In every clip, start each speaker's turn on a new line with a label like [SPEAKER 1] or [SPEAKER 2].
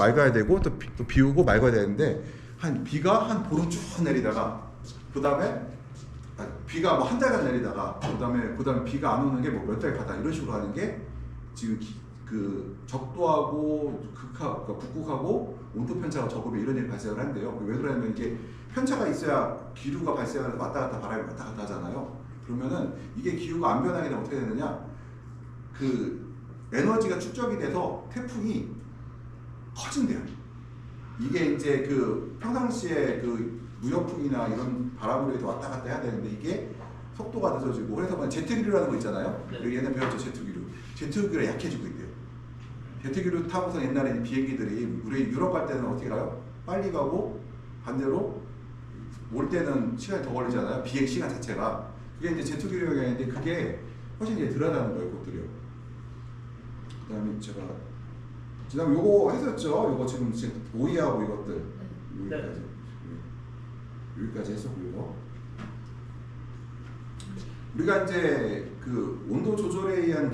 [SPEAKER 1] 맑아야 되고 또 비우고 맑아야 되는데 비가 한 보름 쭉 내리다가 그 다음에 비가 뭐 한 달간 내리다가 그 다음에 비가 안 오는 게 뭐 몇 달 가다 이런 식으로 하는 게 지금 그 적도하고 그러니까 북극하고 온도 편차가 적으면 이런 일이 발생을 한대요. 왜 그러냐면 이게 편차가 있어야 기류가 발생하면서 왔다 갔다 바람이 왔다 갔다 하잖아요. 그러면은 이게 기후가 안 변하게 되면 어떻게 되느냐? 그 에너지가 축적이 돼서 태풍이 커진대요. 이게 이제 그 평상시에 그 무역풍이나 이런 바람으로 해서 왔다 갔다 해야 되는데 이게 속도가 늦어지고 그래서 제트기류라는 거 있잖아요. 우리 옛날에 배웠죠. 제트기류가 약해지고 있대요. 제트기류 타고서 옛날에 비행기들이 우리 유럽 갈 때는 어떻게 가요? 빨리 가고 반대로 올 때는 시간이 더 걸리잖아요. 비행 시간 자체가. 그게 이제 제트기류 영향인데 그게 훨씬 이제 덜하다는 거예요. 그것들이요. 그 다음에 제가 지난번 요거 했었죠. 요거 지금 오이하고 이것들 여기까지 했었고요. 우리가 이제 그 온도 조절에 의한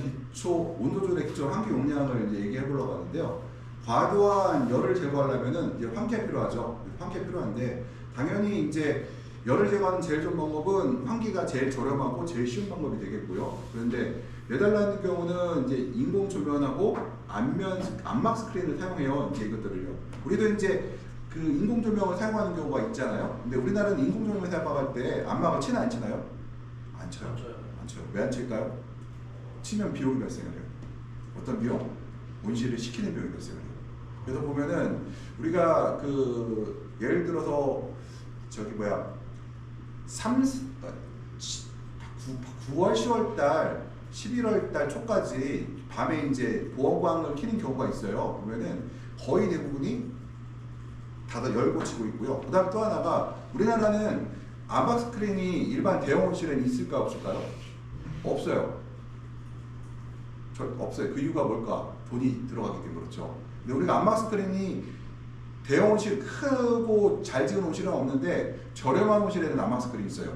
[SPEAKER 1] 온도 조절의 기초 환기 용량을 이제 얘기해 보려고 하는데요. 과도한 열을 제거하려면은 이제 환기가 필요하죠. 환기가 필요한데 당연히 이제 열을 제거하는 제일 좋은 방법은 환기가 제일 저렴하고 제일 쉬운 방법이 되겠고요. 그런데 네덜란드 경우는 이제 인공 조명하고 안막 스크린을 사용해요. 이제 이것들을요. 우리도 이제 그 인공 조명을 사용하는 경우가 있잖아요. 근데 우리나라는 인공 조명을 사용할 때 안막을 치나 안 치나요? 안 쳐요. 안 쳐요. 왜 안 칠까요? 치면 비용이 발생을 해요. 어떤 비용? 온실을 식히는 비용이 발생을 해요. 그래서 보면은 우리가 그 예를 들어서 저기 9월, 10월 달, 11월 달 초까지 밤에 이제 보온광을 켜는 경우가 있어요. 그러면은 거의 대부분이 닫아 열고 치고 있고요. 그 다음 또 하나가 우리나라는 안막 스크린이 일반 대형 온실에는 있을까 없을까요? 없어요. 없어요. 그 이유가 뭘까? 돈이 들어가기 때문에 그렇죠. 근데 우리가 안막 스크린이 대형 온실 크고 잘 지은 온실은 없는데 저렴한 온실에는 안막 스크린이 있어요.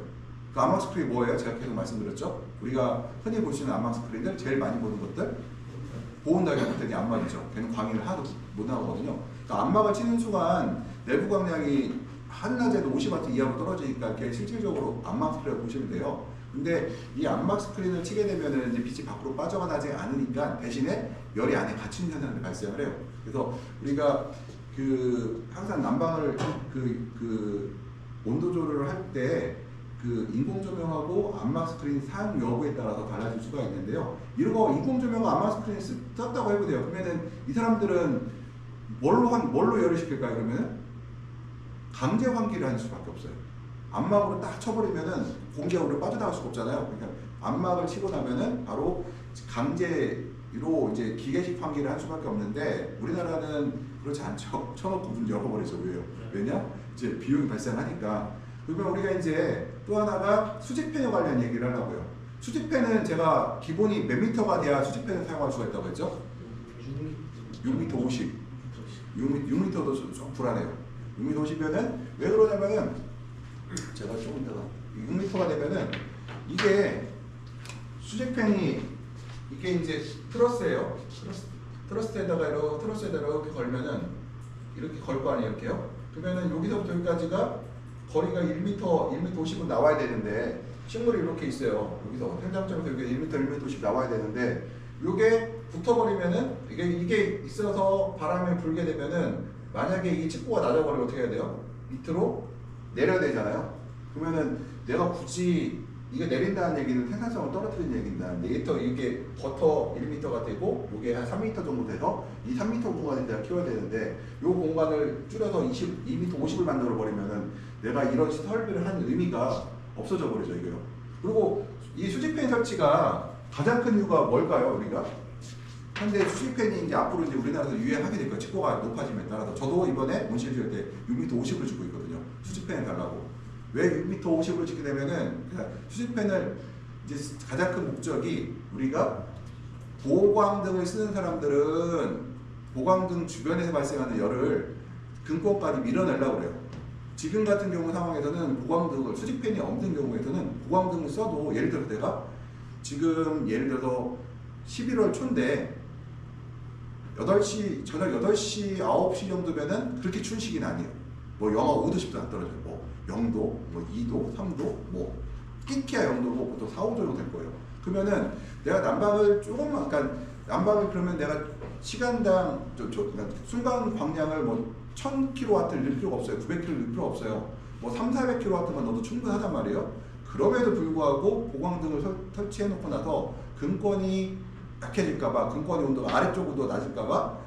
[SPEAKER 1] 그 안막 스크린이 뭐예요? 제가 계속 말씀드렸죠. 우리가 흔히 볼 수 있는 안막 스크린들 제일 많이 보는 것들 보온달걀 같은 안막이죠. 걔는 광위를 하나도 못 나오거든요. 그러니까 안막을 치는 순간 내부 광량이 한낮에도 50W 이하로 떨어지니까 걔 실질적으로 안막 스크린을 보시면 돼요. 근데 이 안막 스크린을 치게 되면은 이제 빛이 밖으로 빠져나가지 않으니까 대신에 열이 안에 갇힌 현상이 발생을 해요. 그래서 우리가 그 항상 난방을 그 온도 조절을 할 때 그 인공 조명하고 안막 스크린 사용 여부에 따라서 달라질 수가 있는데요. 이런 거 인공 조명과 안막 스크린을 썼다고 해보세요. 그러면은 이 사람들은 뭘로 열을 식힐까요? 그러면은 강제 환기를 할 수밖에 없어요. 안막으로 딱 쳐버리면은 공기가 우리가 빠져나갈 수가 없잖아요. 그러니까 안막을 치고 나면은 바로 강제로 이제 기계식 환기를 할 수밖에 없는데 우리나라는 그렇지 않죠. 쳐놓고 문 열어버리죠. 왜요? 왜냐? 이제 비용이 발생하니까. 그러면 우리가 이제 또 하나가 수직팬에 관련 얘기를 하려고요. 수직팬은 제가 기본이 몇 미터가 돼야 수직팬을 사용할 수가 있다고 했죠? 6m 50. 6m도 좀 불안해요. 6m 50이면은 왜 그러냐면은 제가 조금 이따가 6m가 되면은 이게 수직팬이 이게 이제 트러스예요. 트러스에다가 이렇게 걸면은 이렇게 걸 거 아니에요, 이렇게요. 그러면은 여기서부터 여기까지가 거리가 1m 50은 나와야 되는데 식물이 이렇게 있어요. 여기서 현장점에서 여기 1m 50 나와야 되는데 이게 붙어버리면은 이게 있어서 바람이 불게 되면은 만약에 이 칩고가 낮아버리면 어떻게 해야 돼요? 밑으로 내려야 되잖아요. 그러면은 내가 굳이 이게 내린다는 얘기는 생산성을 떨어뜨리는 얘기입니다. 이게 버터 1m가 되고 이게 한 3m 정도 돼서 이 3m 공간에 내가 키워야 되는데 이 공간을 줄여서 2m 50을 만들어 버리면은 내가 이런 설비를 한 의미가 없어져 버리죠, 이거요. 그리고 이 수직팬 설치가 가장 큰 이유가 뭘까요, 우리가? 현재 수직팬이 이제 앞으로 이제 우리나라에서 유행하게 될 거예요. 칩고가 높아짐에 따라서. 저도 이번에 온실 지을 때 6m 50을 주고 있거든요. 수직팬을 달라고. 왜 6m 50을 짓게 되면은 수직팬을 이제 가장 큰 목적이 우리가 보광등을 쓰는 사람들은 보광등 주변에서 발생하는 열을 근권까지 밀어내려고 그래요. 지금 같은 경우 상황에서는 보광등을 수직팬이 없는 경우에서는 보광등을 써도 예를 들어서 내가 지금 예를 들어서 11월 초인데 8시, 저녁 8시, 9시 정도면은 그렇게 추운 시기는 아니에요. 뭐 영하 5도 10도 안 떨어져요. 뭐 0도, 뭐 2도, 3도, 뭐 끼키야 0도고 보통 4, 5도 정도 될 거예요. 그러면은 내가 난방을 조금만, 그러니까 난방을 그러면 내가 시간당 그러니까 순간 광량을 뭐 1000kW를 넣을 필요가 없어요. 900kW 넣을 필요가 없어요. 뭐 3, 400kW만 넣어도 충분하단 말이에요. 그럼에도 불구하고 보강등을 설치해 놓고 나서 근권이 약해질까봐, 근권의 온도가 아래쪽으로 낮을까봐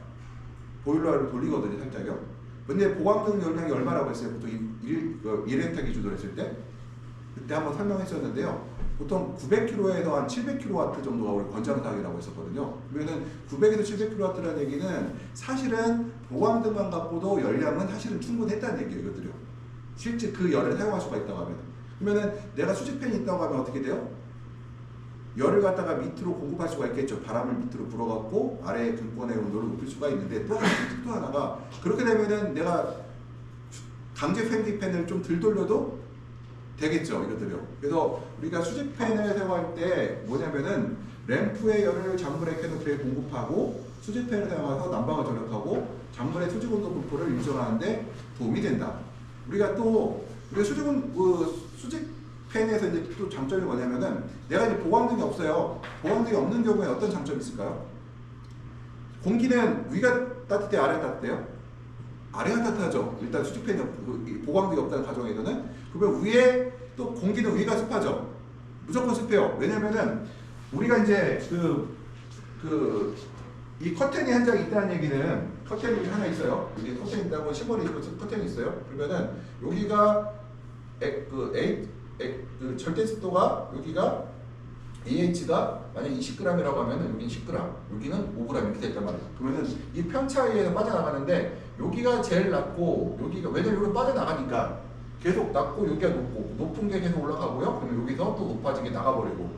[SPEAKER 1] 보일러를 돌리거든요, 살짝요. 근데 보강등 용량이 얼마라고 했어요? 보통 1렌타 기준으로 했을 때? 그때 한번 설명했었는데요. 보통 900kW에서 한 700kW 정도가 우리 권장사항이라고 했었거든요. 그러면은 900에서 700kW라는 얘기는 사실은 보강등만 갖고도 열량은 사실은 충분했다는 얘기예요, 이것들요. 실제 그 열을 사용할 수가 있다고 하면. 그러면은 내가 수직팬이 있다고 하면 어떻게 돼요? 열을 갖다가 밑으로 공급할 수가 있겠죠. 바람을 밑으로 불어갖고 아래의 근권의 온도를 높일 수가 있는데 또 하나가 그렇게 되면은 내가 강제 팬기팬을 좀 덜 돌려도 되겠죠, 이것들요. 그래서 우리가 수직팬을 사용할 때 뭐냐면은 램프의 열을 작물의 캐노피에 공급하고 수직팬을 사용해서 난방을 절약하고 작물의 수직 온도 분포를 일정하는데 도움이 된다. 우리가 수직팬에서 이제 또 장점이 뭐냐면은 내가 이제 보강등이 없어요. 보강등이 없는 경우에 어떤 장점이 있을까요? 공기는 위가 따뜻해요, 아래가 따뜻해요? 아래가 따뜻하죠. 일단 수직팬이 보강등이 없다는 가정에서는. 그러면 위에 또 공기는 위가 습하죠. 무조건 습해요. 왜냐면은 우리가 이제 이 커튼이 한 장이 있다는 얘기는 커튼이 하나 있어요. 여기 커튼이 있다고 시벌이 커튼이 있어요. 그러면은 여기가 절대 습도가 여기가 AH가 만약 20g이라고 하면은 여기는 10g, 여기는 5g 이렇게 됐단 말이에요. 그러면은 이 편차에 빠져나가는데 여기가 제일 낮고 여기가 왜냐면 여기 빠져나가니까 계속 낮고 여기가 높고 높은 게 계속 올라가고요. 그러면 여기서 또 높아진 게 나가버리고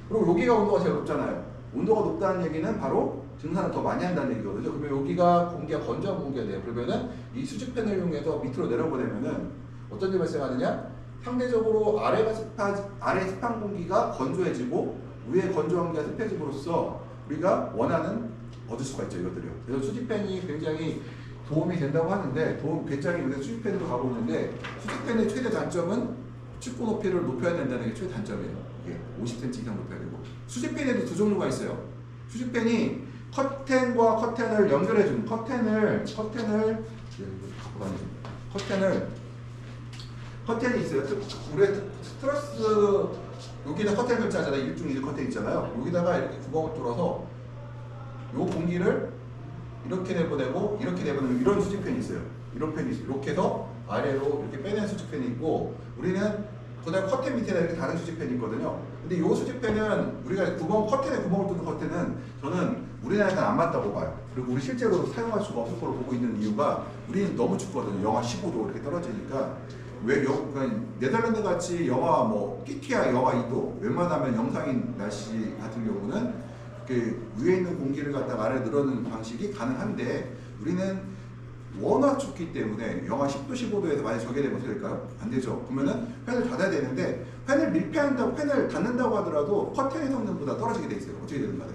[SPEAKER 1] 그리고 여기가 온도가 제일 높잖아요. 온도가 높다는 얘기는 바로 증산을 더 많이 한다는 얘기거든요. 그러면 여기가 공기가 건조한 공기가 돼요. 그러면은 이 수직팬을 이용해서 밑으로 내려보내면은 어떤 일이 발생하느냐? 상대적으로 아래 습한 공기가 건조해지고 위에 건조한 공기가 습해짐으로써 우리가 원하는 얻을 수가 있죠, 이것들이요. 그래서 수직팬이 굉장히 도움이 된다고 하는데 굉장히 요새 수직팬으로 가고 있는데 수직팬의 최대 단점은 축구 높이를 높여야 된다는 게 최대 단점이에요. 이게 50cm 이상 높여야 되고 수직팬에도 두 종류가 있어요. 수직팬이 커튼과 커튼을 연결해주는 커튼이 있어요. 우리 트러스 여기다 커튼 설치하잖아요. 1중 1 커튼 있잖아요. 여기다가 이렇게 구멍을 뚫어서 요 공기를 이렇게 내보내고 이렇게 내보내는 이런 수직팬이 있어요. 이런 팬이 있어요. 이렇게 해서 아래로 이렇게 빼내는 수직팬이 있고 우리는 그다음 커튼 밑에다 이렇게 다른 수직팬이 있거든요. 근데 이 수직팬은 우리가 커튼에 구멍을 뚫는 커튼은 저는 우리나라에는 안 맞다고 봐요. 그리고 우리 실제로 사용할 수가 없을 걸로 보고 있는 이유가 우리는 너무 춥거든요. 영하 15도 이렇게 떨어지니까 그러니까 네덜란드 같이 영하 끼키야 영하 2도 웬만하면 영상인 날씨 같은 경우는 그 위에 있는 공기를 갖다가 아래 늘어놓는 방식이 가능한데 우리는 워낙 춥기 때문에 영하 10도, 15도에서 만약 저게 되면 어떻게 될까요? 안 되죠. 그러면은 팬을 닫아야 되는데 팬을 밀폐한다고 팬을 닫는다고 하더라도 커튼의 성능보다 떨어지게 돼 있어요. 어떻게 되는 간에.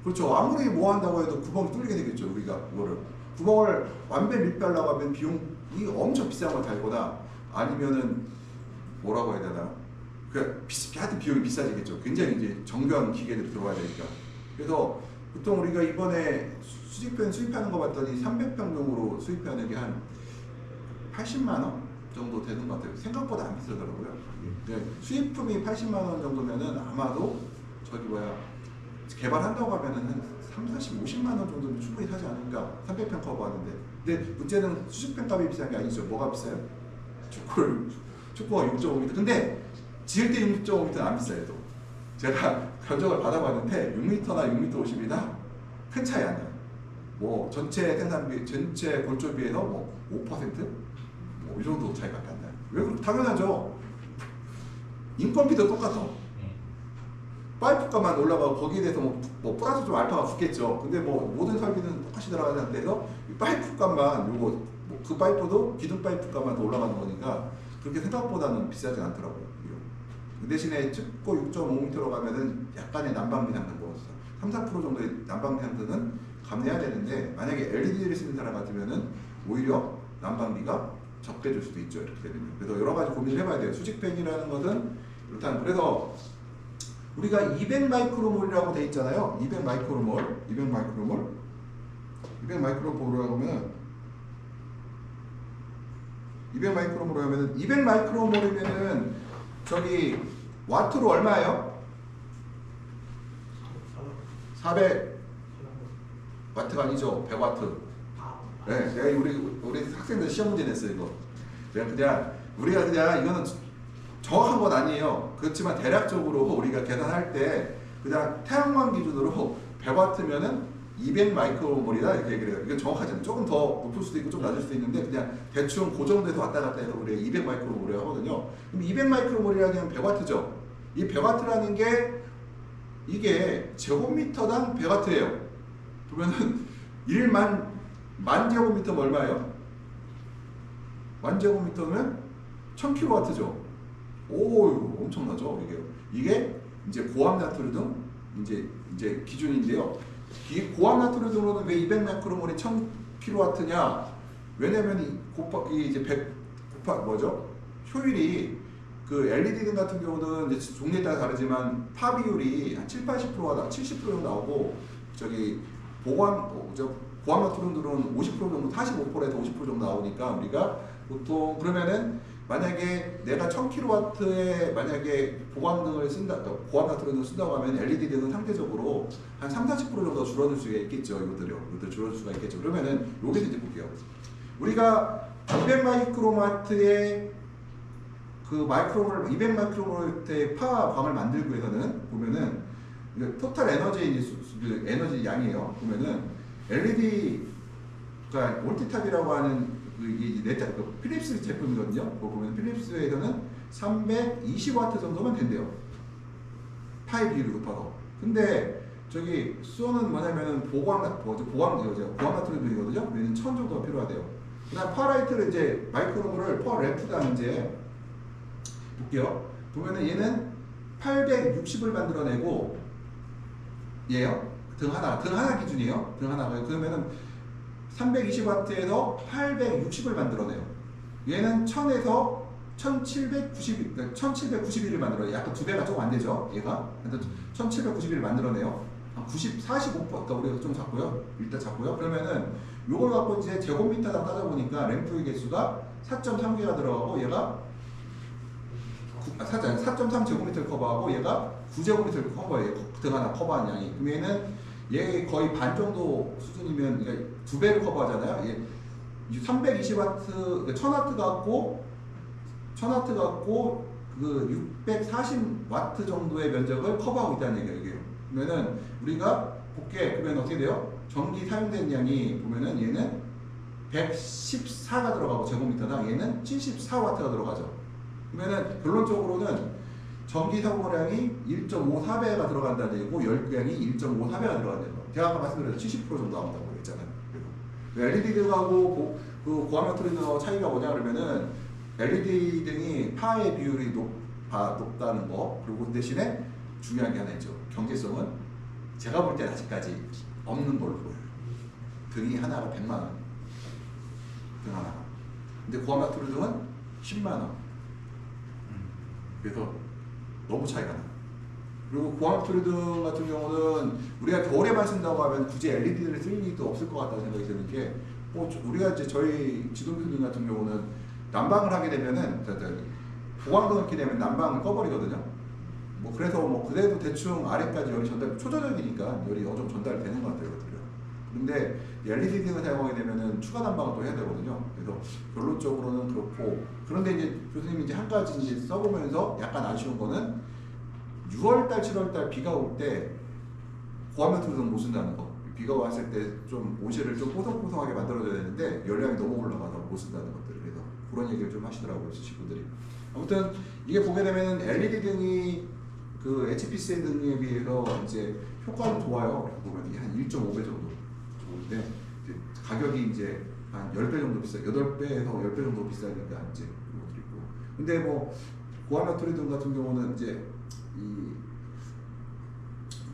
[SPEAKER 1] 그렇죠. 아무리 뭐 한다고 해도 구멍이 뚫리게 되겠죠. 우리가 이거를 구멍을 완전 밀폐하려고 하면 비용이 엄청 비싼 걸 달거나 아니면은 뭐라고 해야 되나? 하여튼 비용이 비싸지겠죠. 굉장히 이제 정교한 기계들이 들어와야 되니까. 그래서 보통 우리가 이번에 수직팬 수입하는 거 봤더니 300평용으로 수입하는 게 한 80만 원 정도 되는 것 같아요. 생각보다 안 비싸더라고요. 수입품이 80만 원 정도면은 아마도 개발한다고 하면은 한 30, 50만 원 정도는 충분히 사지 않을까. 300평 커버하는데. 근데 문제는 수직팬 값이 비싼 게 아니죠. 뭐가 비싸요? 축구가 6.5m. 근데 지을 때 6.5m는 안 비싸요. 또. 제가 견적을 받아봤는데 6m나 6m 50이나 큰 차이 안 나요. 뭐 전체 생산비, 전체 골조비에서 5%? 이 정도 차이밖에 안 나요. 왜? 당연하죠. 인건비도 똑같아. 파이프 값만 올라가고 거기에 대해서 플러스 좀 알파가 붙겠죠. 근데 모든 설비는 똑같이 들어가는 상태에서 파이프 값만 그 파이프도 기둥 파이프 값만 더 올라가는 거니까 그렇게 생각보다는 비싸지 않더라고요. 그 대신에 춥고 6.5m로 가면은 약간의 난방비 상승 3, 4% 정도의 난방비 상승은 감내해야 되는데 만약에 LED를 쓰는 사람 같으면은 오히려 난방비가 적게 줄 수도 있죠. 이렇게 되면. 그래서 여러 가지 고민을 해봐야 돼요. 수직팬이라는 것은 일단 그래서 우리가 200 마이크로몰이라고 돼 있잖아요. 200 마이크로몰, 200 마이크로몰, 200 마이크로몰이라고 하면 200 마이크로몰 하면은 200 마이크로몰이면은 저기 와트로 얼마예요? 400 와트가 아니죠. 100와트. 네, 내가 우리 학생들 시험 문제 냈어요 이거. 그냥 우리가 그냥 이거는 정확한 건 아니에요. 그렇지만 대략적으로 우리가 계산할 때 그냥 태양광 기준으로 100와트면은 200 마이크로몰이다 이렇게 얘기를 해요. 이게 정확하지 않아요. 조금 더 높을 수도 있고 좀 낮을 수도 있는데 그냥 대충 그 정도에서 왔다 갔다 해서 우리가 200 마이크로몰이라고 하거든요. 그럼 200 마이크로몰이라는 100와트죠. 이 100와트라는 게 이게 제곱미터당 100와트예요. 보면은 1만 제곱미터면 얼마예요? 만 제곱미터면 1000kW죠. 오, 이거 엄청나죠? 이게 이제 고압 나트륨 이제 기준인데요. 이 고압 나트륨으로는 왜 200 마이크로몰이 1000kW냐? 왜냐면 이제 100 뭐죠? 효율이 그 LED 등 같은 경우는 이제 종류에 따라 다르지만 파 비율이 한 70~80%가 70% 정도 나오고 저기 고압 나트륨들은 50% 정도 45%에서 50% 정도 나오니까 우리가 보통 그러면은 만약에 내가 1000kW의 만약에 보강등을 쓴다, 고압 나트륨을 쓴다고 하면 LED 등은 상대적으로 한 30~40% 정도 줄어들 수가 있겠죠. 이것들 줄어들 수가 있겠죠. 그러면은 여기서 이제 볼게요. 우리가 200 마이크로와트의 그 마이크로몰 200 마이크로볼트의 파광을 만들기 위해서는 보면은 토탈 에너지 양이에요. 보면은 LED가 올티탑이라고 하는 그 필립스 제품이거든요. 그거 보면 필립스에서는 320와트 정도면 된대요. 파의 비율이 높아서. 근데 저기 수온은 뭐냐면은 고압 나트륨이거든요. 얘는 1000 정도가 필요하대요. 그다음 파라이트를 이제 마이크로볼을 퍼 램프당 이제 볼게요. 보면은 얘는 860을 만들어내고 얘요. 등 하나 기준이에요. 등 하나가 그러면은 320와트에서 860을 만들어내요. 얘는 1000에서 1791을 만들어요. 약간 두 배가 조금 안 되죠. 얘가 1791을 만들어내요. 45%, 그러니까 우리가 좀 잡고요. 일단 잡고요. 그러면은 요걸 갖고 이제 제곱미터당 따져보니까 램프의 개수가 4.3개가 들어가고 얘가 4.3 제곱미터를 커버하고 얘가 9제곱미터를 커버해요. 등 하나 커버한 양이. 그럼 얘 거의 반 정도 수준이면 그러니까 두 배를 커버하잖아요. 얘 320와트, 1000와트 갖고 그 640와트 정도의 면적을 커버하고 있다는 얘기예요. 그러면은 우리가 볼게. 그러면 어떻게 돼요? 전기 사용된 양이 보면은 얘는 114가 들어가고 제곱미터당 얘는 74와트가 들어가죠. 그러면은 결론적으로는 전기 사용량이 1.54배가 들어간다는 얘기고 열량이 1.54배가 들어간다는 거. 제가 아까 말씀드렸죠. 70% 정도 나온다고 했잖아요. LED 등하고 그 고압 나트륨하고 차이가 뭐냐 그러면은 LED 등이 파의 비율이 높다는 거. 그리고 그 대신에 중요한 게 하나 있죠. 경제성은 제가 볼 때는 아직까지 없는 걸로 보여요. 등이 하나가 100만 원. 등 하나가. 근데 고압 나트륨 등은 10만 원. 그래서 너무 차이가 나. 그리고 고압 나트륨 같은 경우는 우리가 겨울에만 쓴다고 하면 굳이 LED를 쓸 일도 없을 것 같다는 생각이 드는 게 우리가 이제 저희 지도교수님 같은 경우는 난방을 하게 되면은 보강등을 켜게 되면 난방을 꺼버리거든요. 그래서 그래도 대충 아래까지 열이 전달 초저녁이니까 열이 어느 정도 전달되는 것 같아요. 근데 LED 등을 사용하게 되면은 추가 난방을 또 해야 되거든요. 그래서 결론적으로는 그렇고 그런데 이제 교수님이 이제 한 가지 이제 써보면서 약간 아쉬운 거는 6월달, 7월달 비가 올 때 고압 나트륨 못 쓴다는 거. 비가 왔을 때 좀 온실을 좀 뽀송뽀송하게 만들어줘야 되는데 열량이 너무 올라가서 못 쓴다는 것들. 그래서 그런 얘기를 좀 하시더라고요, 친구들이. 아무튼 이게 보게 되면은 LED 등이 그 HPC 등에 비해서 이제 효과는 좋아요. 보면 이게 한 1.5배 정도 좋은데 가격이 이제 한 10배 정도 비싸요. 8배에서 10배 정도 비싸니까 이제 그런 것도 있고. 근데 고압 나트륨 같은 경우는 이제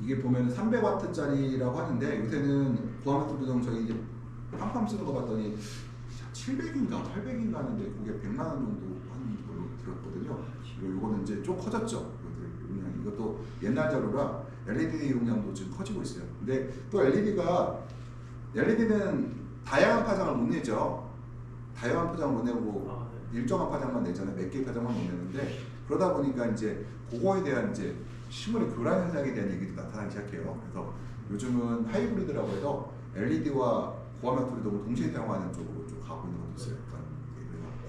[SPEAKER 1] 이게 보면 300W짜리라고 하는데 요새는 고화면 조정 저희 이제 팜팜 쓰는 거 봤더니 700인가 800인가 하는데 그게 100만 원 정도 하는 걸로 들었거든요. 그리고 이거는 이제 좀 커졌죠. 용량이. 이것도 옛날 자료라 LED 용량도 지금 커지고 있어요. 근데 또 LED는 다양한 파장을 못 내죠. 다양한 파장을 못 내고 일정한 파장만 내잖아요. 몇 개의 파장만 못 내는데 그러다 보니까 이제 그거에 대한 이제 실물의 교란 현상에 대한 얘기도 나타나기 시작해요. 그래서 요즘은 하이브리드라고 해서 LED와 고화면 조리dom을 동시에 사용하는 쪽으로 좀 가고 있는 것도 있어요.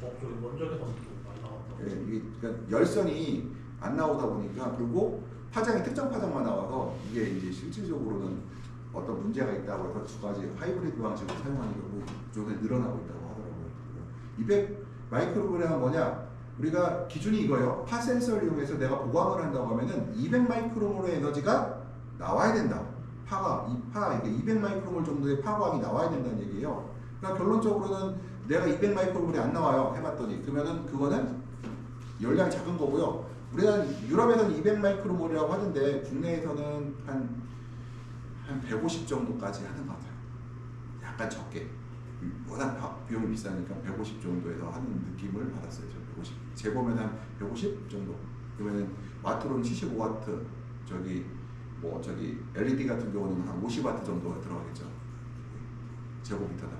[SPEAKER 2] 고압적인 원적외선 좀 많이 나왔다고.
[SPEAKER 1] 예, 이게 그러니까 열선이 안 나오다 보니까 그리고 파장이 특정 파장만 나와서 이게 이제 실질적으로는 어떤 문제가 있다고 해서 두 가지 하이브리드 방식으로 사용하는 경우 조금 늘어나고 있다고 하더라고요. 200 마이크로그램은 뭐냐? 우리가 기준이 이거예요. 파 센서를 이용해서 내가 보강을 한다고 하면은 200 마이크로몰의 에너지가 나와야 된다. 이게 200 마이크로몰 정도의 파광이 나와야 된다는 얘기예요. 그러니까 결론적으로는 내가 200 마이크로몰이 안 나와요. 해봤더니 그러면은 그거는 열량이 작은 거고요. 우리가 유럽에서는 200 마이크로몰이라고 하는데 국내에서는 한 150 정도까지 하는 것 같아요. 약간 적게. 워낙 비용이 비싸니까 150 정도에서 하는 느낌을 받았어요. 150. 재보면 한 150 정도. 그러면은 와트로는 75와트. 저기 LED 같은 경우는 한 50와트 정도가 들어가겠죠. 제곱미터다.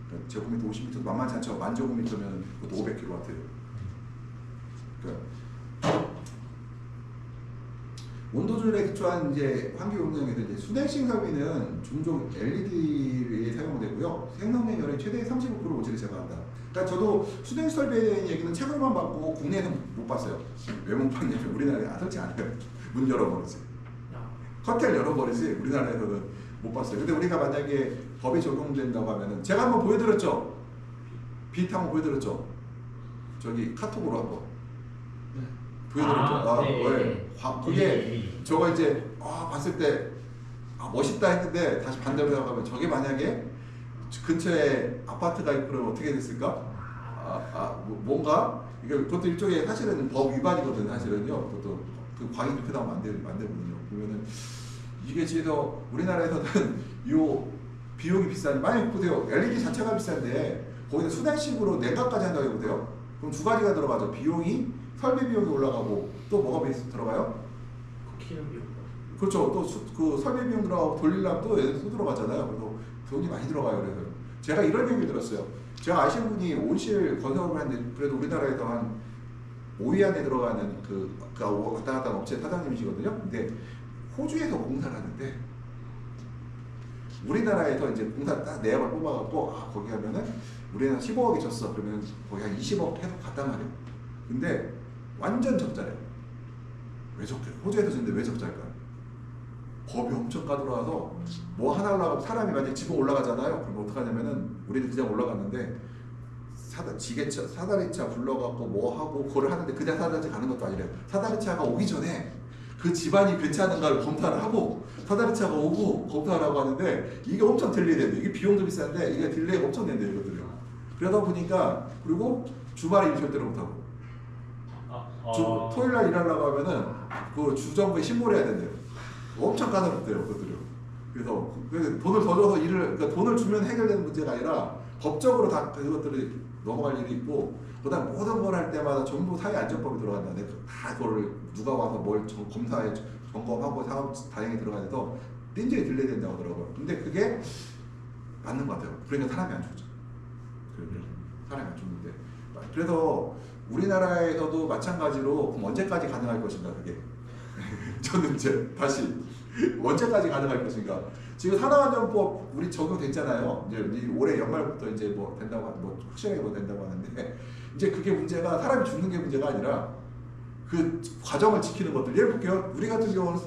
[SPEAKER 1] 그러니까 제곱미터 50m 만만치 않죠. 만제곱미터면 그것도 500kW예요. 그러니까 온도 조절에 기초한 이제 환기 용량에서 이제 수냉식 설비는 종종 LED에 사용되고요. 생성능률의 최대 35% 오지를 제거한다. 그러니까 저도 수냉 설비에 대한 얘기는 책으로만 봤고 국내에는 못 봤어요. 왜 못 봤냐면 우리나라에 설치 안 해요. 문 열어버리지. 커튼을 열어버리지 우리나라에서는 못 봤어요. 근데 우리가 만약에 법이 적용된다고 하면은 제가 한번 보여드렸죠. 빛 한번 보여드렸죠. 저기 카톡으로 한번. 보여드렸죠.
[SPEAKER 2] 네.
[SPEAKER 1] 그게 저거 이제 봤을 때 멋있다 했는데 다시 반대로 생각하면 저게 만약에 근처에 아파트가 있고 그러면 어떻게 됐을까? 뭔가 이게 그것도 일종의 사실은 법 위반이거든. 사실은요. 그것도 그 광이 그렇게 나오면 안 되거든요. 그러면은 이게 지금 우리나라에서는 요 비용이 비싸니 많이 보세요. LED 자체가 비싼데 거기다 수냉식으로 냉각까지 한다고 해보세요. 그럼 두 가지가 들어가죠. 비용이 설비 비용이 올라가고 또 뭐가 들어가요?
[SPEAKER 2] 키는 비용.
[SPEAKER 1] 그렇죠. 또 그 설비 비용 들어가고 돌리려면 또 얘들 또 들어가잖아요. 그래서 돈이 많이 들어가요. 그래서 제가 이런 얘기 들었어요. 제가 아시는 분이 온실 건설업을 하는데 그래도 우리나라에서 한 5위 안에 들어가는 그 왔다 갔다 하는 업체 사장님이시거든요. 근데 호주에서 공사를 하는데 우리나라에서 이제 공사 딱 내역을 뽑아갖고 거기 가면은 우리나라 15억이 줬어. 그러면 거기 한 20억 계속 갔단 말이에요. 근데 완전 적자래요. 왜 적자요? 호주에서 짓는데 왜 적자일까요? 법이 엄청 까들어와서 뭐 하나 올라가면 사람이 만약에 지붕 올라가잖아요. 그럼 어떡하냐면은 우리는 그냥 올라갔는데 지게차, 사다리차 불러갖고 뭐 하고 그걸 하는데 그냥 사다리차 가는 것도 아니래요. 사다리차가 오기 전에 그 집안이 괜찮은가를 검사를 하고 사다리차가 오고 검사하라고 하는데 이게 엄청 딜레이 된대. 이게 비용도 비싼데 이게 딜레이가 엄청 된대요. 이것들이요. 그러다 보니까 그리고 주말에 일 절대로 못하고 토요일날 일하려고 하면은 그 주정부에 신고를 해야 된대요. 엄청 까다롭대요. 그것들이요. 그래서 돈을 더 줘서 그러니까 돈을 주면 해결되는 문제가 아니라 법적으로 다 그것들이 넘어갈 일이 있고 그다음 모든 걸 할 때마다 전부 사회안전법이 들어간다. 다 그걸 누가 와서 뭘 검사해 점검하고 사업 다행히 들어가야 돼서 띵제이 딜레이 된다고 하더라고요. 근데 그게 맞는 것 같아요. 그러니까 사람이 안 죽죠. 사람이 안 죽는데 그래서 우리나라에서도 마찬가지로 그럼 언제까지 가능할 것인가 그게 저는 이제 다시 언제까지 가능할 것인가. 지금 산업안전법 우리 적용됐잖아요. 이제 올해 연말부터 이제 뭐 된다고 뭐 확실하게 뭐 된다고 하는데 이제 그게 문제가 사람이 죽는 게 문제가 아니라 그 과정을 지키는 것들. 예를 볼게요. 우리 같은 경우는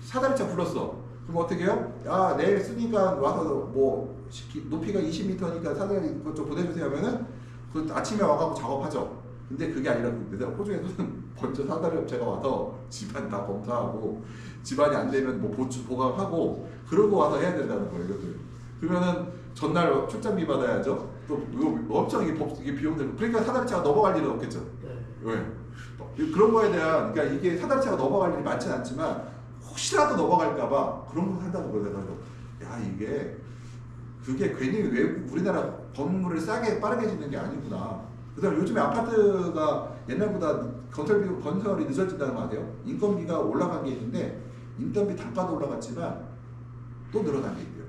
[SPEAKER 1] 사다리차 불렀어. 그럼 어떻게 해요? 야 내일 쓰니까 와서 뭐 높이가 20m니까 사다리 그것 좀 보내주세요 하면은 그 아침에 와가지고 작업하죠. 근데 그게 아니라 호주에서는 먼저 사다리 업체가 와서 집안 다 검사하고 집안이 안 되면 뭐 보강하고 그러고 와서 해야 된다는 거예요. 이것들. 그러면은 전날 출장비 받아야죠. 또 이거 엄청 이게 비용 들고 그러니까 사다리차가 넘어갈 일은 없겠죠. 왜? 그런 거에 대한 그러니까 이게 사다리차가 넘어갈 일이 많지는 않지만 혹시라도 넘어갈까봐 그런 거 한다고 그러더라고요. 야 이게 그게 괜히 외국 우리나라 건물을 싸게 빠르게 짓는 게 아니구나. 그다음 요즘에 아파트가 옛날보다 건설이 늦어진다는 거 아세요? 인건비가 올라간 게 있는데 인건비 단가도 올라갔지만 또 늘어난 게 있대요.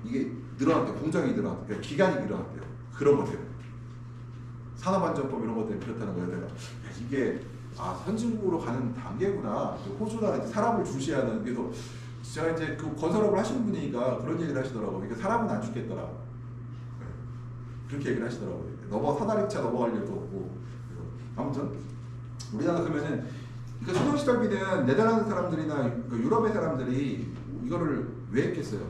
[SPEAKER 1] 이게 늘어났대요. 공정이 늘어났대요. 그러니까 기간이 늘어났대요. 그런 거대요. 산업안전법 이런 것들이 그렇다는 거예요. 내가 이게 선진국으로 가는 단계구나. 호주나 이제 사람을 중시하는. 그래서 제가 이제 그 건설업을 하시는 분이니까 그런 얘기를 하시더라고요. 이게 사람은 안 죽겠더라. 그렇게 얘기를 하시더라고요. 사다리차 넘어갈 일도 없고. 아무튼 우리나라 그러면은 그러니까 초등시설비는 네덜란드 사람들이나 유럽의 사람들이 이거를 왜 했겠어요?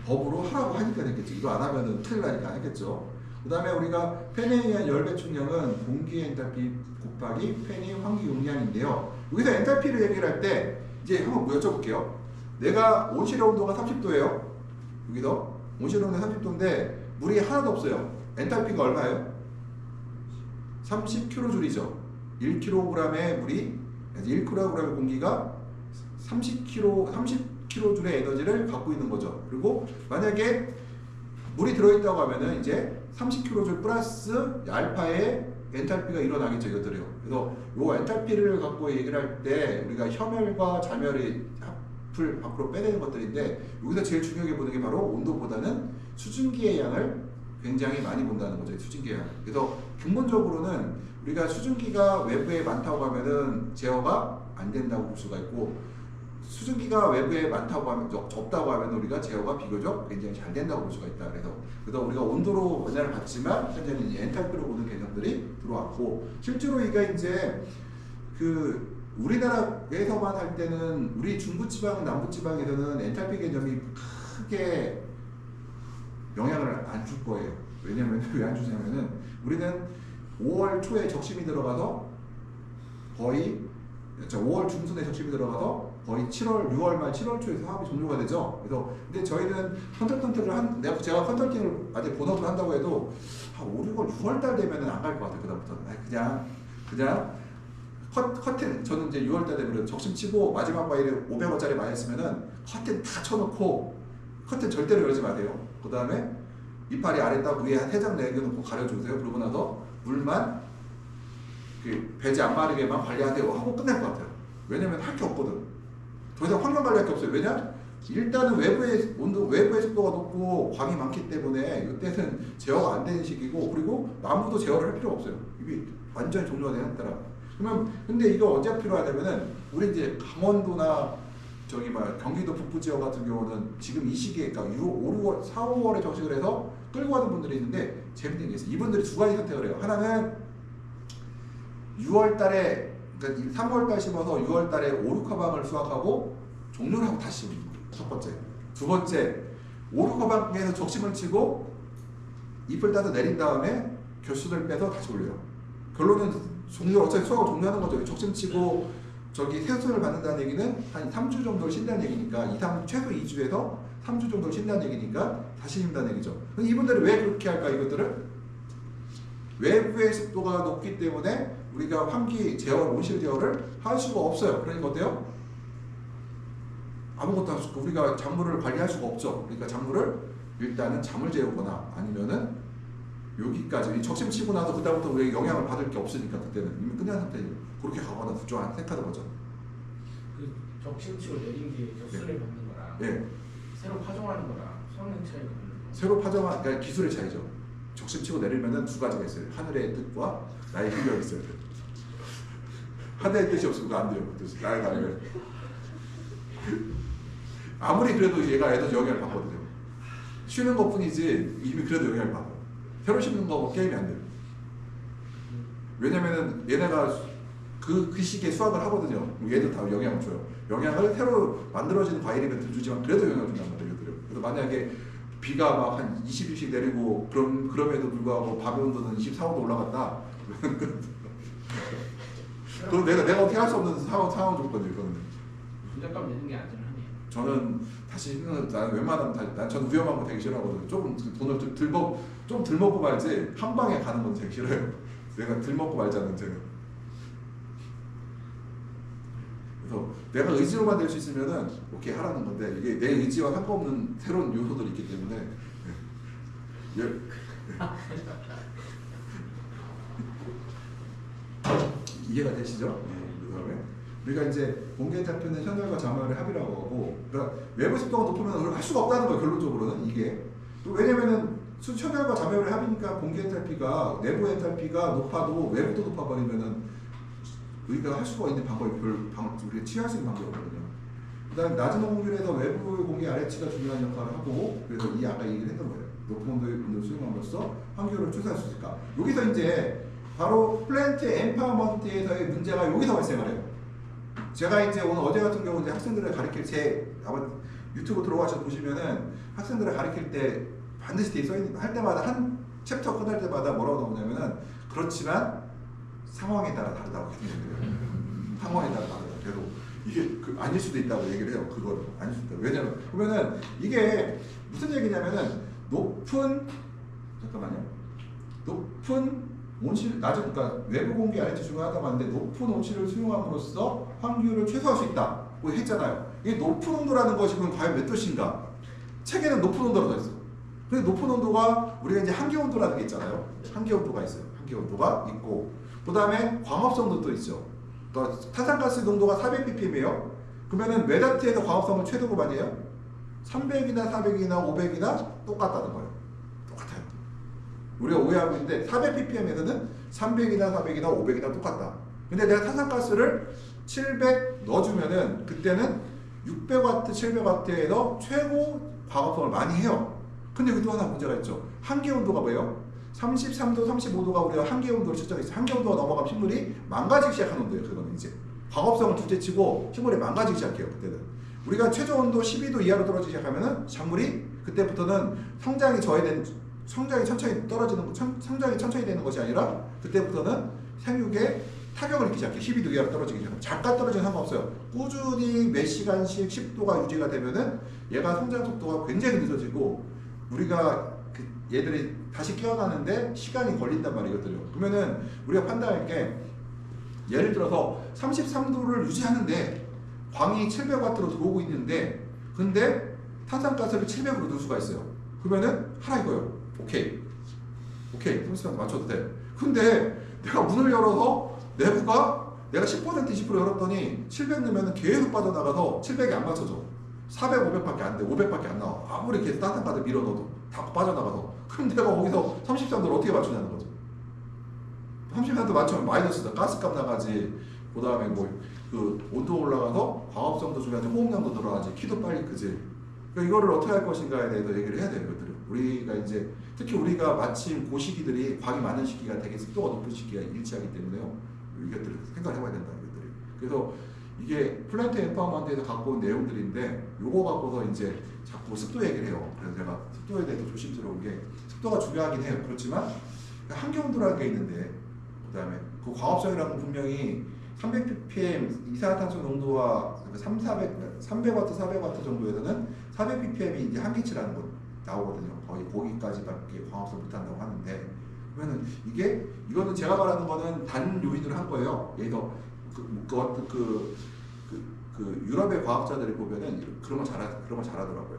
[SPEAKER 1] 법으로 하라고 하니까 했겠죠. 이거 안 하면은 큰일 나니까 안 했겠죠. 그 다음에 우리가 팬에 의한 열 배출량은 공기의 엔탈피 곱하기 팬의 환기 용량인데요. 여기서 엔탈피를 얘기를 할 때 이제 한번 여쭤볼게요. 내가 온실의 온도가 30도예요. 여기서 온실의 온도가 30도인데 물이 하나도 없어요. 엔탈피가 얼마예요? 30kJ이죠. 1kg의 물이 1kg의 공기가 30kJ의 에너지를 갖고 있는 거죠. 그리고 만약에 물이 들어있다고 하면은 이제 30kJ 플러스 알파의 엔탈피가 일어나겠죠. 이것들이요. 그래서 요 엔탈피를 갖고 얘기를 할 때 우리가 혐열과 자멸의 합을 밖으로 빼내는 것들인데 여기서 제일 중요하게 보는 게 바로 온도보다는 수증기의 양을 굉장히 많이 본다는 거죠. 수증기의 양. 그래서 근본적으로는 우리가 수증기가 외부에 많다고 하면은 제어가 안 된다고 볼 수가 있고 수증기가 외부에 많다고 하면 적다고 하면 우리가 제어가 비교적 굉장히 잘 된다고 볼 수가 있다. 그래서 우리가 온도로 변화를 받지만 현재는 엔탈피로 보는 개념들이 들어왔고 실제로 이가 이제 그 우리나라에서만 할 때는 우리 중부지방, 남부지방에서는 엔탈피 개념이 크게 영향을 안 줄 거예요. 왜냐면 왜 안 주냐면은 우리는 5월 초에 적심이 들어가서 거의 5월 중순에 적심이 들어가서 거의 6월 말 7월 초에 사업이 종료가 되죠. 그래서 근데 저희는 컨설턴트를 제가 컨설팅을 아직 본업을 한다고 해도 한 5, 6월, 6월 달 되면은 안 갈 것 같아요. 그다음부터는 그냥 커튼 저는 이제 6월 달 되면 적심 치고 마지막 과일에 500원짜리 많이 했으면은 커튼 다 쳐놓고 커튼 절대로 열지 마세요. 그 다음에 이파리 아래 딱 위에 한 3장 내려놓고 가려주세요. 그러고 나서 물만 그 배지 안 마르게만 관리하세요 하고 끝낼 것 같아요. 왜냐면 할 게 없거든. 더 이상 환경 관리할 게 없어요. 왜냐? 일단은 외부의 습도가 높고 광이 많기 때문에 이때는 제어가 안 되는 시기고 그리고 나무도 제어를 할 필요가 없어요. 이게 완전히 종료가 되는 때라. 그러면 근데 이거 언제 필요하냐면은 우리 이제 강원도나 경기도 북부 지역 같은 경우는 지금 이 시기에 그러니까 5, 6월, 4, 5월에 적식을 해서 끌고 가는 분들이 있는데 재밌는 게 있어요. 이분들이 두 가지 선택을 해요. 하나는 6월 달에 그러니까 3월 달 심어서 6월 달에 5, 6화방을 수확하고 종료를 하고 다시 심는 거예요. 첫 번째. 두 번째, 5, 6화방에서 적심을 치고 잎을 따서 내린 다음에 겨수를 빼서 다시 올려요. 결론은 어차피 수확을 종료하는 거죠. 적심 치고 세수를 받는다는 얘기는 한 3주 정도를 쉰다는 얘기니까 최소 2주에서 3주 정도를 쉰다는 얘기니까 다시 심는다는 얘기죠. 이분들은 왜 그렇게 할까? 이것들을 외부의 습도가 높기 때문에 우리가 환기 제어, 온실 제어를 할 수가 없어요. 그러니까 어때요? 아무것도 할 수 없고 우리가 작물을 관리할 수가 없죠. 그러니까 작물을 일단은 잠을 재우거나 아니면은 여기까지 적심 치고 나서 그다음부터 우리가 영향을 받을 게 없으니까 그때는 이미 끝난 상태예요. 그렇게 가거나 둘 중 하나 택하는 거죠.
[SPEAKER 2] 그 적심치고 내린 게 젖소를 받는 거랑
[SPEAKER 1] 예.
[SPEAKER 2] 새로 파종하는 거랑 성능 차이가 있는 거.
[SPEAKER 1] 새로 파종한 그러니까 기술의 차이죠. 적심치고 내리면은 두 가지가 있어요. 하늘의 뜻과 나의 능력이 있어야 돼요. 하늘의 뜻이 없으면 안 돼요. 나의 능력. 아무리 그래도 얘가 애도 영향을 받거든요. 쉬는 것뿐이지 이미 그래도 영향을 받아. 새로 심는 거하고 게임이 안 돼요. 왜냐면은 얘네가 그 시기에 수확을 하거든요. 얘도 다 영향을 줘요. 영향을 새로 만들어지는 과일이면 주지만 그래도 영향을 준단 말이에요. 그래서 만약에 비가 막 한 20일씩 내리고 그럼에도 불구하고 밤의 온도는 24도 올라갔다. 그건 내가 어떻게 할 수 없는 상황 조건이에요. 그거는.
[SPEAKER 2] 분양값 내는 게 안전하네요.
[SPEAKER 1] 저는 다시 나는 웬만하면 저는 위험한 거 되게 싫어하거든요. 조금 돈을 좀 덜 먹고 말지 한 방에 가는 건 되게 싫어요. 내가 덜 먹고 말자는 제가. 그래서 내가 의지로만 될 수 있으면은 오케이 하라는 건데 이게 내 의지와 상관없는 새로운 요소들이 있기 때문에 이해가 되시죠? 그다음에 우리가 이제 공개 엔탈피는 현열과 자멸의 합이라고 하고, 그러니까 외부 습도가 높으면 할 수가 없다는 거예요. 결론적으로는 이게. 왜냐면은 현열과 자멸의 합이니까 공개 엔탈피가 내부 엔탈피가 높아도 외부도 높아버리면은 우리가 할 수가 있는 방법이 우리가 취할 수 있는 방법이 없거든요. 그다음에 낮은 온도에서 외부 공기 아래치가 중요한 역할을 하고, 그래서 이 아까 얘기를 했던 거예요. 높은 온도를 수용함으로써 환기율을 추산할 수 있을까? 여기서 이제 바로 플랜트 엠파워먼트에서의 문제가 여기서 발생을 해요. 제가 이제 오늘 어제 같은 경우 이제 학생들을 가르칠 아마 유튜브 들어가셔서 보시면은 학생들을 가르칠 때 반드시 뒤에 써있는 할 때마다 한 챕터 끝날 때마다 뭐라고 나오냐면은 그렇지만 상황에 따라 다르다고 얘기해요. 상황에 따라 다르다. 그래도 이게 아닐 수도 있다고 얘기를 해요. 그거를 아닐 수도 있다. 왜냐면 보면은 이게 무슨 얘기냐면은 높은 온실 낮은 그러니까 외부 공기 아래치 중요하다고 하는데 높은 온실을 수용함으로써 환기율을 최소화할 수 있다고 했잖아요. 이게 높은 온도라는 것이 그럼 과연 몇 도씨인가? 책에는 높은 온도라고 써 있어. 근데 높은 온도가 우리가 이제 한계 온도라는 게 있잖아요. 한계 온도가 있어요. 한계 온도가 있고, 그 다음에 광합성도 또 있죠. 또 탄산가스 농도가 400ppm이에요. 그러면은 메다트에서 광합성을 최대로 많이 해요? 300이나 400이나 500이나 똑같다는 거예요. 똑같아요. 우리가 오해하고 있는데 400ppm에서는 300이나 400이나 500이나 똑같다. 근데 내가 탄산가스를 700 넣어주면은 그때는 600W, 700W에서 최고 광합성을 많이 해요. 근데 여기 또 하나 문제가 있죠. 한계 온도가 뭐예요? 33도, 35도가 우리가 한계 온도를 측정했어요. 한계 온도가 넘어가면 식물이 망가지기 시작하는 온도예요. 그거는 이제 광합성을 둘째치고 식물이 망가지기 시작해요. 그때는 우리가 최저 온도 12도 이하로 떨어지기 시작하면은 작물이 그때부터는 성장이 천천히 떨어지는 성장이 천천히 되는 것이 아니라 그때부터는 생육에 타격을 입기 시작해. 12도 이하로 떨어지기 시작하면 잠깐 떨어지는 상관없어요. 꾸준히 몇 시간씩 10도가 유지가 되면은 얘가 성장 속도가 굉장히 늦어지고 우리가 얘들이 다시 깨어나는데 시간이 걸린단 말이거든요. 그러면은 우리가 판단할 게 예를 들어서 33도를 유지하는데 광이 700W로 들어오고 있는데 근데 탄산가스를 700으로 넣을 수가 있어요. 그러면은 하라 이거예요. 오케이 33도 맞춰도 돼. 근데 내가 문을 열어서 내부가 내가 10% 20% 열었더니 700 넣으면 계속 빠져나가서 700이 안 맞춰져. 400, 500밖에 안 돼. 500밖에 안 나와. 아무리 이렇게 따뜻한 밀어 넣어도 다 빠져나가서. 그럼 내가 거기서 33도를 어떻게 맞추냐는 거죠. 33도 맞추면 마이너스다. 가스값 나가지. 그 다음에 온도 올라가서 광합성도 중요하지. 호흡량도 늘어나지. 키도 빨리 크지. 그러니까 이거를 어떻게 할 것인가에 대해서 얘기를 해야 돼요. 이것들을. 우리가 이제 특히 우리가 마침 그 시기들이 광이 많은 시기가 되게 습도가 높은 시기가 일치하기 때문에요. 이것들을 생각을 해봐야 된다. 이것들이. 그래서 이게 플랜트 엠파워먼트에서 갖고 온 내용들인데 요거 갖고서 이제 자꾸 습도 얘기를 해요. 그래서 제가 습도에 대해서 조심스러운 게 습도가 중요하긴 해요. 그렇지만 한계 온도라는 게 있는데 그 다음에 그 광합성이라는 건 분명히 300ppm 이산화탄소 농도와 300W, 400W 정도에서는 400ppm이 이제 한계치라는 거 나오거든요. 거의 거기까지밖에 광합성 못한다고 하는데 그러면은 이거는 제가 말하는 거는 다른 요인으로 한 거예요. 예를 들어 유럽의 과학자들이 보면은 그런 걸 잘하더라고요.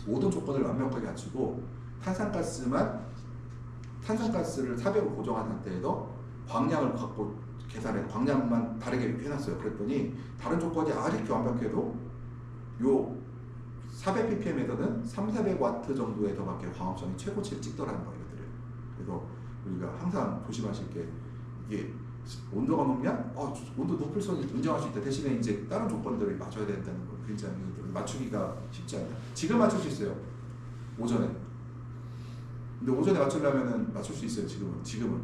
[SPEAKER 1] 모든 조건을 완벽하게 갖추고 탄산가스를 400으로 고정한 상태에서 광량을 갖고 계산해 광량만 다르게 이렇게 해놨어요. 그랬더니 다른 조건이 이렇게 완벽해도 요 400ppm에서는 3,400W 정도에서밖에 광합성이 최고치를 찍더라는 거예요. 그래서 우리가 항상 조심하실 게 이게 온도가 높냐? 온도 높을수록 인정할 수 있다. 대신에 이제 다른 조건들을 맞춰야 된다는 거 굉장히 맞추기가 쉽지 않다. 지금 맞출 수 있어요. 오전에. 근데 오전에 맞추려면은 맞출 수 있어요. 지금은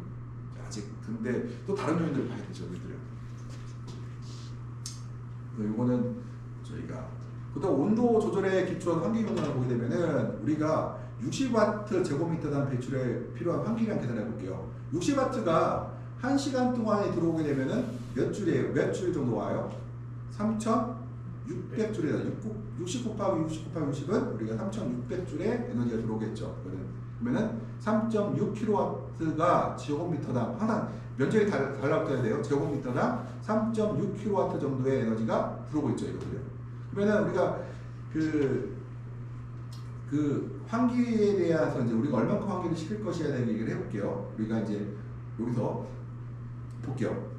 [SPEAKER 1] 아직. 근데 또 다른 요인들을 봐야 되죠. 우리들은. 이거는 저희가 그다음 온도 조절에 기초한 환기 경량을 보게 되면은 우리가 60W 제곱미터당 배출에 필요한 환기량 계산해 볼게요. 60W가 1시간 동안에 들어오게 되면은 몇 줄이에요? 몇 줄 정도 와요? 3,600줄이다. 60 곱하기 60 곱하기 60은 우리가 3,600줄의 에너지가 들어오겠죠. 그러면 그러면은 3.6kW가 제곱미터당 항상 면적이 달라붙어야 돼요. 제곱미터당 3.6kW 정도의 에너지가 들어오고 있죠. 이거를요. 그러면은 우리가 그 환기에 대해서 이제 우리가 얼마큼 환기를 시킬 것이야 되는 얘기를 해볼게요. 우리가 이제 여기서 볼게요.